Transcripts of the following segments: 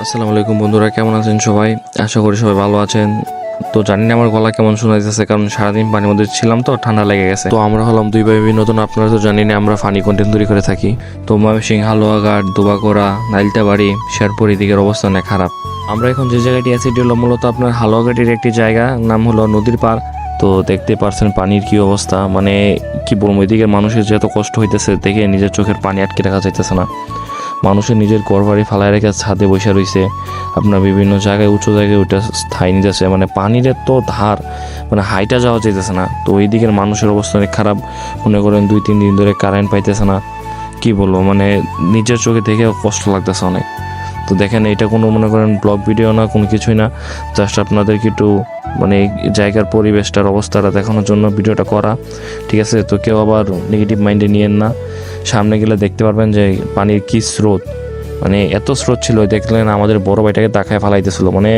আসসালামু আলাইকুম বন্ধুরা, কেমন আছেন সবাই? আশা করি সবাই ভালো আছেন। তো জানি না আমার গলা কেমন শোনা যাচ্ছে, কারণ সারাদিন পানির মধ্যে ছিলাম তো ঠান্ডা লেগে গেছে। তো আমরা হলাম দুই ভাই নতুন, আপনারা তো জানি না আমরা ফানি কন্টেন্ট তৈরি করে থাকি। তো ময়মনসিংহ, হালুয়াঘাট, দুবাকোড়া, নাইলতাবাড়ি, শেরপুর দিকের অবস্থা অনেক খারাপ। আমরা এখন যে জায়গাটি আছি এটি হলো মূলত আপনার হালুয়াঘাটের একটি জায়গা, নাম হলো নদীর পাড়। তো দেখতে পারছেন পানির কি অবস্থা, মানে কি বলবো, এদিকে মানুষের যে এত কষ্ট হইতেছে দেখে নিজের চোখের পানি আটকে রাখা যাইতেছে না। মানুষের নিজের ঘর বাড়ি ফালায় রেখে ছাদে বসে রয়েছে, আপনার বিভিন্ন জায়গায় উঁচু জায়গায় ওইটা স্থায়ী নিতেছে, মানে পানির এত ধার, মানে হাইটা যাওয়া যেতেছে না। তো ওই দিকের মানুষের অবস্থা অনেক খারাপ, মনে করেন 2-3 দিন ধরে কারেন্ট পাইতেছে না। কি বলবো, মানে নিজের চোখে দেখে কষ্ট লাগতেছে অনেক। তো দেখেন, এটা কোনো মনে করেন ব্লগ ভিডিও না, কোনো কিছুই না, জাস্ট আপনাদেরকে একটু মানে জায়গার পরিবেশটার অবস্থাটা দেখানোর জন্য ভিডিওটা করা, ঠিক আছে? তো কেউ আবার নেগেটিভ মাইন্ডে নিয়েন না। সামনে গেলে দেখতে পারবেন যে পানির কি স্রোত, মানে এত স্রোত ছিল, দেখলেন আমাদের বড় ভাইটাকে তাকায় ফেলাইতেছিল, মানে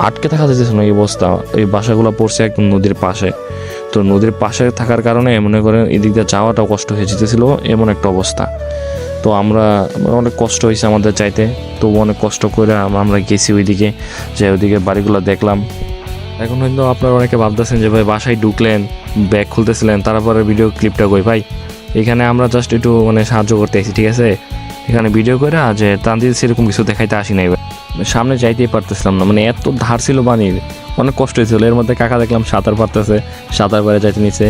আটকে থাকা যেতেছিল না এই অবস্থা। এই বাসাগুলো পড়ছে একদম নদীর পাশে, তো নদীর পাশে থাকার কারণে মনে করেন এদিক দিয়ে যাওয়াটাও কষ্ট হয়ে যেতেছিল, এমন একটা অবস্থা। তো আমরা অনেক কষ্ট হয়েছে আমাদের চাইতে, তবু অনেক কষ্ট করে আমরা গেছি ওইদিকে, যে ওইদিকে বাড়িগুলো দেখলাম। এখন হয়তো আপনারা অনেকে ভাবতেছেন যে ভাই বাসায় ঢুকলেন, ব্যাগ খুলতেছিলেন, তারপরে ভিডিও ক্লিপটা কই ভাই? এখানে আমরা জাস্ট একটু মানে সাহায্য করতে আসি, ঠিক আছে? এখানে ভিডিও করে যে তান্দির সেরকম কিছু দেখাইতে আসি নাই, সামনে যাইতেই পারতেছিলাম না, মানে এত ধার ছিল পানির, অনেক কষ্ট হয়েছিল। এর মধ্যে কাকা দেখলাম সাঁতার পারতেছে, সাঁতার পারে যাইতে নিচে।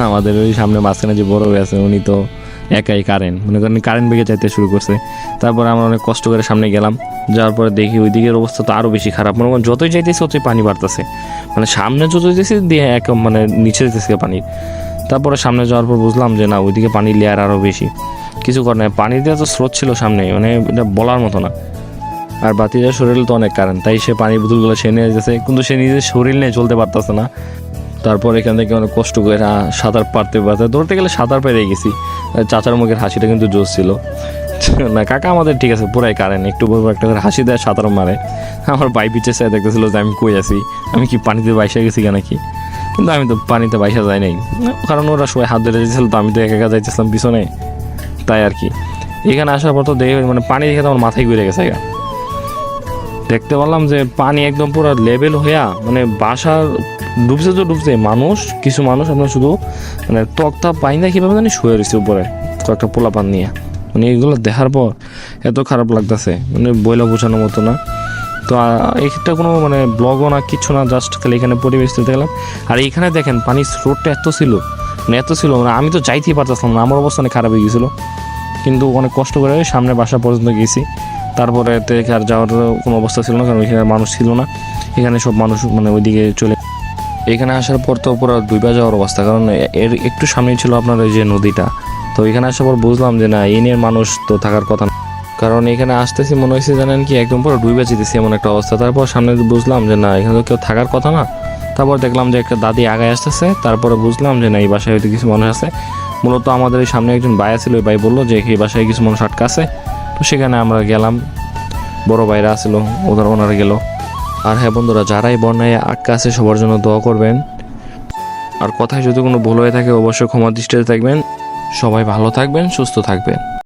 আমাদের ওই সামনে মাঝখানে যে বড় হয়ে আছে উনি তো একাই মনে করেন কারেন্ট বেগে যাইতে শুরু করছে। তারপরে আমরা অনেক কষ্ট করে সামনে গেলাম, যাওয়ার পরে দেখি ওই দিকের অবস্থা তো আরও বেশি খারাপ, মনে করেন যতই যাইতেছে ততই পানি বাড়তেছে, মানে সামনে যত যেতেছে দিয়ে এক মানে নিচে যেতেছে পানির। তারপরে সামনে যাওয়ার পর বুঝলাম যে না, ওইদিকে পানির লেয়ার আরও বেশি। কিছু করে না, পানির দিয়ে তো স্রোত ছিল সামনে, মানে এটা বলার মতো না। আর বাতিজার শরীর তো অনেক কারেন্ট, তাই সে পানির বোতলগুলো সে নিয়ে যেতেছে, কিন্তু সে নিজের শরীর নিয়ে চলতে পারতেছে না। তারপর এখান থেকে অনেক কষ্ট করে সাঁতার পারতে ধরতে গেলে সাঁতার পেরে গেছি। চাচার মুখের হাসিটা কিন্তু জোশ ছিল না। কাকা আমাদের ঠিক আছে পুরাই কারেন্ট, একটু বলবো একটা করে হাসি দেয়, সাঁতার মারে। আমার ভাই পিছিয়ে সে দেখতেছিল যে আমি কই আছি, আমি কি পানিতে বাইসা গেছি কেন কি, কিন্তু আমি তো পানিতে বাইসা যাই নাই, কারণ ওরা সবাই হাত ধরে যেতেছিল, তো আমি তো একা একা যাইতেছিলাম পিছনে, তাই আর কি। এখানে আসার পর তো দেখে মানে পানি দেখে তো আমার মাথায় ঘুরে গেছে। দেখতে পারলাম যে পানি একদম পুরো লেভেল হইয়া, মানে বাসার ডুবছে তো ডুবছে, কিছু মানুষ আপনার শুধু মানে তক্তা পাই না কীভাবে জানি শুয়ে রয়েছে উপরে, কয়েকটা পোলা পান নিয়ে। মানে এগুলো দেখার পর এত খারাপ লাগতেছে, মানে বইলা বোঝানোর মতো না। তো এইটা কোনো মানে ব্লগও না, কিছু না, জাস্ট খালি এখানে পরিবেশ দিতে গেলাম। আর এইখানে দেখেন পানির স্রোতটা এত ছিল, মানে আমি তো যাইতেই পারতাম না, আমার অবস্থা অনেক খারাপ হয়ে গেছিলো। কিন্তু অনেক কষ্ট করে সামনে বাসা পর্যন্ত গেছি। তারপরে আর যাওয়ার কোনো অবস্থা ছিল না, কারণ ওইখানে মানুষ ছিল না। এখানে সব মানুষ মানে ওইদিকে চলে, এখানে আসার পর তো পুরো ডুবে যাওয়ার অবস্থা, কারণ এর একটু সামনেই ছিল আপনার ওই যে নদীটা। তো এখানে আসার পর বুঝলাম যে না, এই নিয়ে মানুষ তো থাকার কথা না, কারণ এখানে আসতেছি মনে হয়েছে জানেন কি, একদম পুরো ডুবে যেতেছি এমন একটা অবস্থা। তারপর সামনে বুঝলাম যে না, এখানে তো কেউ থাকার কথা না। তারপর দেখলাম যে একটা দাদি আগায় আসতেছে, তারপরে বুঝলাম যে না, এই বাসায় হয়তো কিছু মানুষ আছে। মূলত আমাদের এই সামনে একজন ভাই ছিল, ওই ভাই বললো যে এই বাসায় কিছু মানুষ আটকা আছে। তো সেখানে আমরা গেলাম, বড় ভাইরা ছিল, ওনারা গেল। আর হ্যাঁ বন্ধুরা, যারাই বন্যায় আটকা আছে সবার জন্য দোয়া করবেন। আর কথায় যদি কোনো ভুল হয়ে থাকে অবশ্যই ক্ষমা দৃষ্টিতে থাকবেন। সবাই ভালো থাকবেন, সুস্থ থাকবেন।